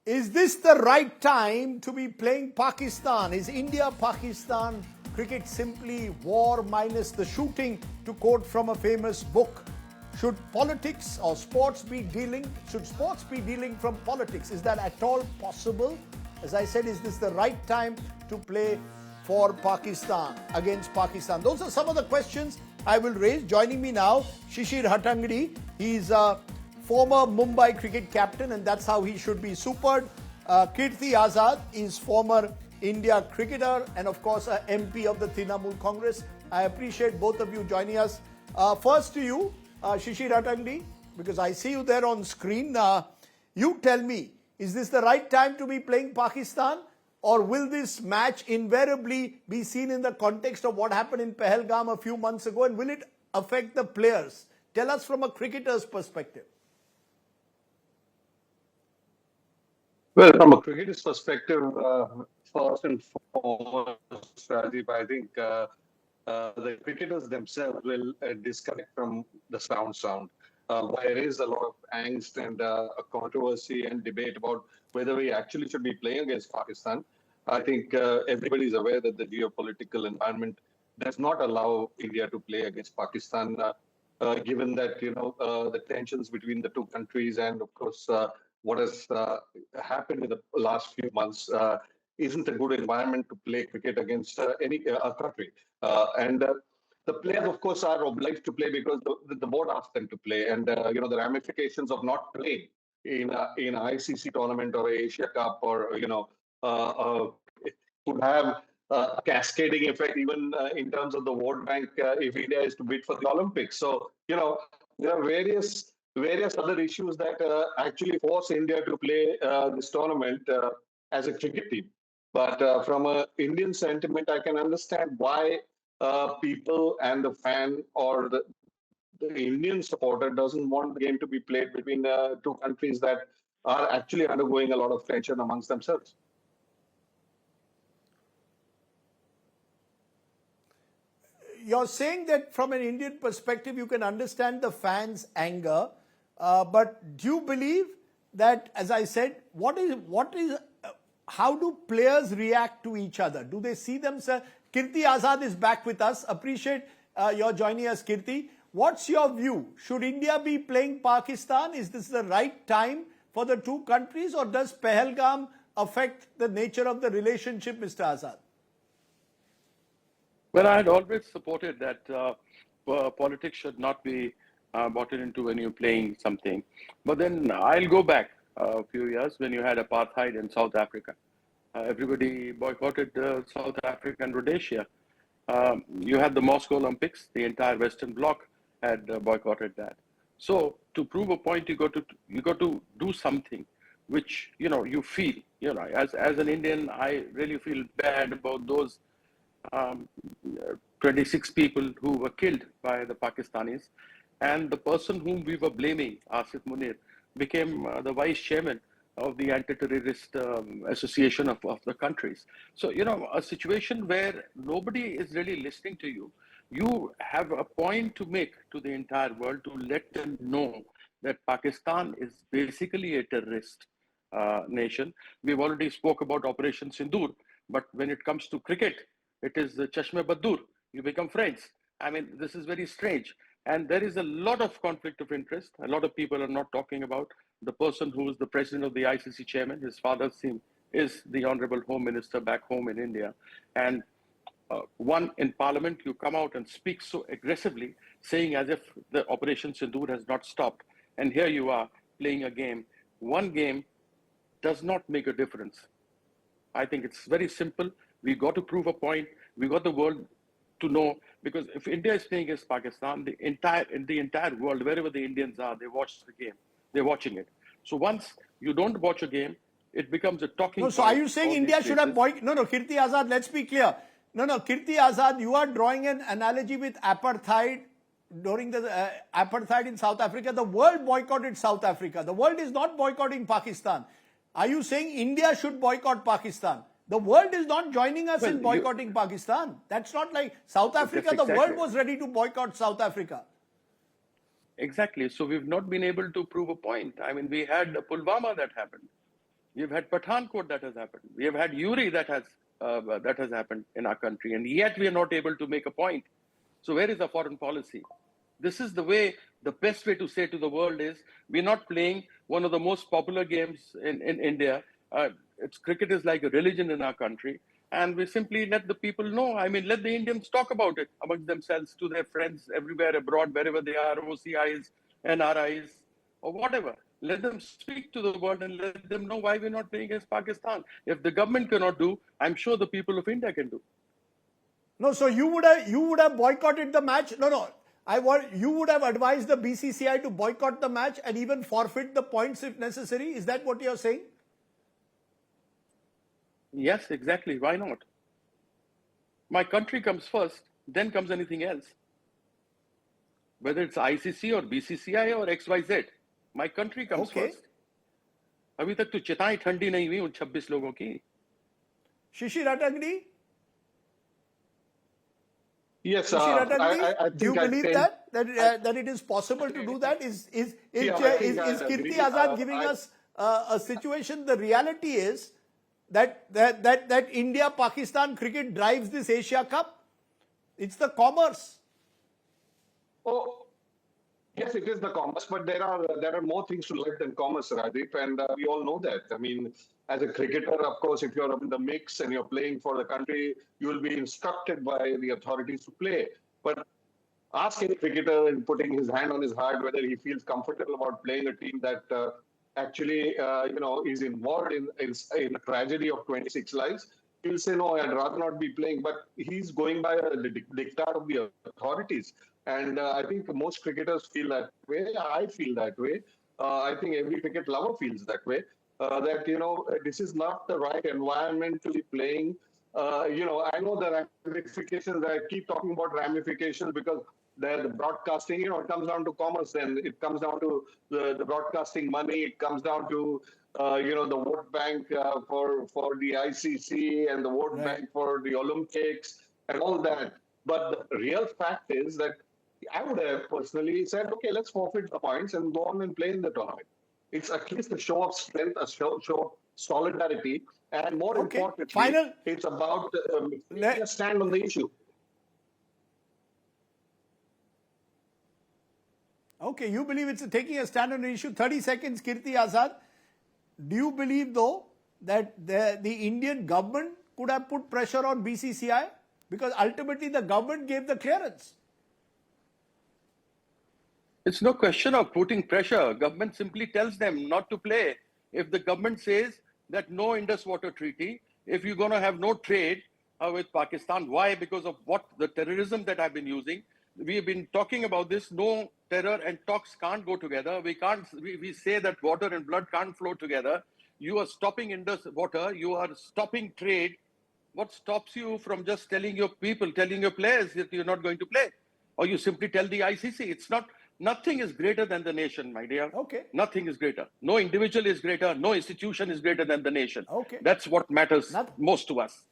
Is this the right time to be playing Pakistan? Is India-Pakistan cricket simply war minus the shooting, to quote from a famous book? Should politics or sports be dealing from politics? Is that at all possible? As I said, is this the right time to play for Pakistan, against Pakistan? Those are some of the questions I will raise. Joining me now, Shishir Hattangadi. He's a former Mumbai cricket captain, and that's how he should be supered. Kirti Azad is former India cricketer and, of course, a MP of the Trinamool Congress. I appreciate both of you joining us. First to you, Shishir Hattangadi, because I see you there on screen. You tell me, is this the right time to be playing Pakistan, or will this match invariably be seen in the context of what happened in Pahalgam a few months ago, and will it affect the players? Tell us from a cricketer's perspective. Well, from a cricketer's perspective, first and foremost, Rajdeep, I think the cricketers themselves will disconnect from the sound. There is a lot of angst and a controversy and debate about whether we actually should be playing against Pakistan. I think everybody is aware that the geopolitical environment does not allow India to play against Pakistan, given that, the tensions between the two countries and, of course, what has happened in the last few months isn't a good environment to play cricket against any country. And the players, of course, are obliged to play because the board asked them to play. And, the ramifications of not playing in an ICC tournament or Asia Cup or, could have a cascading effect even in terms of the vote bank if India is to bid for the Olympics. So, there are various other issues that actually force India to play this tournament as a cricket team. But from an Indian sentiment, I can understand why people and the fan or the Indian supporter doesn't want the game to be played between two countries that are actually undergoing a lot of tension amongst themselves. You're saying that from an Indian perspective, you can understand the fans' anger. But do you believe that, as I said, how do players react to each other? Do they see themselves? Kirti Azad is back with us. Appreciate your joining us, Kirti. What's your view? Should India be playing Pakistan? Is this the right time for the two countries, or does Pahalgam affect the nature of the relationship, Mr. Azad? Well, I had always supported that politics should not be brought into when you're playing something. But then I'll go back a few years when you had apartheid in South Africa. Everybody boycotted South Africa and Rhodesia. You had the Moscow Olympics. The entire Western Bloc had boycotted that. So to prove a point, you got to do something which you feel. As an Indian, I really feel bad about those 26 people who were killed by the Pakistanis. And the person whom we were blaming, Asif Munir, became the vice chairman of the anti-terrorist association of the countries. So, a situation where nobody is really listening to you. You have a point to make to the entire world to let them know that Pakistan is basically a terrorist nation. We've already spoke about Operation Sindoor, but when it comes to cricket, it is the Chashme Baddoor. You become friends. I mean, this is very strange. And there is a lot of conflict of interest. A lot of people are not talking about the person who is the president of the ICC chairman. His father is the Honorable Home Minister back home in India. And one in Parliament, you come out and speak so aggressively, saying as if the Operation Sindoor has not stopped. And here you are playing a game. One game does not make a difference. I think it's very simple. We got to prove a point. We got the world to know, because if India is playing against Pakistan, the entire world, wherever the Indians are, they watch the game. They're watching it. So once you don't watch a game, it becomes a talking point. So are you saying India should have boycotted? No, Kirti Azad, let's be clear. No, Kirti Azad, you are drawing an analogy with apartheid. During the apartheid in South Africa, the world boycotted South Africa. The world is not boycotting Pakistan. Are you saying India should boycott Pakistan? The world is not joining us in boycotting Pakistan. That's not like South Africa. The world was ready to boycott South Africa. Exactly. So we've not been able to prove a point. I mean, we had Pulwama that happened. We've had Pathankot that has happened. We have had Uri that has happened in our country, and yet we are not able to make a point. So where is the foreign policy? This is the way, the best way to say to the world is, we're not playing one of the most popular games in India. Cricket is like a religion in our country. And we simply let the people know. I mean, let the Indians talk about it amongst themselves, to their friends everywhere abroad, wherever they are, OCIs, NRIs, or whatever. Let them speak to the world and let them know why we're not playing against Pakistan. If the government cannot do, I'm sure the people of India can do. No, so you would have boycotted the match? No. You would have advised the BCCI to boycott the match and even forfeit the points if necessary? Is that what you're saying? Yes, exactly. Why not? My country comes first, then comes anything else. Whether it's ICC or BCCI or XYZ, my country comes first. अभी तक तो चिताएं ठंडी नहीं हुई उन 26 लोगों की. Shishir Hattangadi? Yes, I do you believe that it is possible to do that? Is Kirti Azad giving us a situation? The reality is that India-Pakistan cricket drives this Asia Cup. It's the commerce. Oh, yes, it is the commerce, but there are more things to life than commerce, Rajdeep, and we all know that. I mean, as a cricketer, of course, if you're in the mix and you're playing for the country, you will be instructed by the authorities to play. But ask any cricketer and putting his hand on his heart whether he feels comfortable about playing a team that actually, is involved in a tragedy of 26 lives. He'll say, no, I'd rather not be playing. But he's going by the diktat of the authorities. And I think most cricketers feel that way. I feel that way. I think every cricket lover feels that way. That, this is not the right environment to be playing. I know the ramifications. I keep talking about ramifications because the broadcasting, it comes down to commerce, then it comes down to the broadcasting money. It comes down to, the vote bank for the ICC and the vote bank for the Olympics and all that. But the real fact is that I would have personally said, okay, let's forfeit the points and go on and play in the tournament. It's at least a show of strength, a show of solidarity, and more importantly, it's about taking a stand on the issue. Okay, you believe it's taking a stand on the issue. 30 seconds, Kirti Azad. Do you believe, though, that the Indian government could have put pressure on BCCI? Because ultimately the government gave the clearance. It's no question of putting pressure. Government simply tells them not to play. If the government says that no Indus Water Treaty, if you're going to have no trade with Pakistan, why? Because of what? The terrorism that I've been using. We have been talking about this. No, terror and talks can't go together. We say that water and blood can't flow together. You are stopping Indus water. You are stopping trade. What stops you from just telling your people, telling your players that you're not going to play? Or you simply tell the ICC. It's not. Nothing is greater than the nation, my dear. Okay. Nothing is greater. No individual is greater. No institution is greater than the nation. Okay. That's what matters most to us.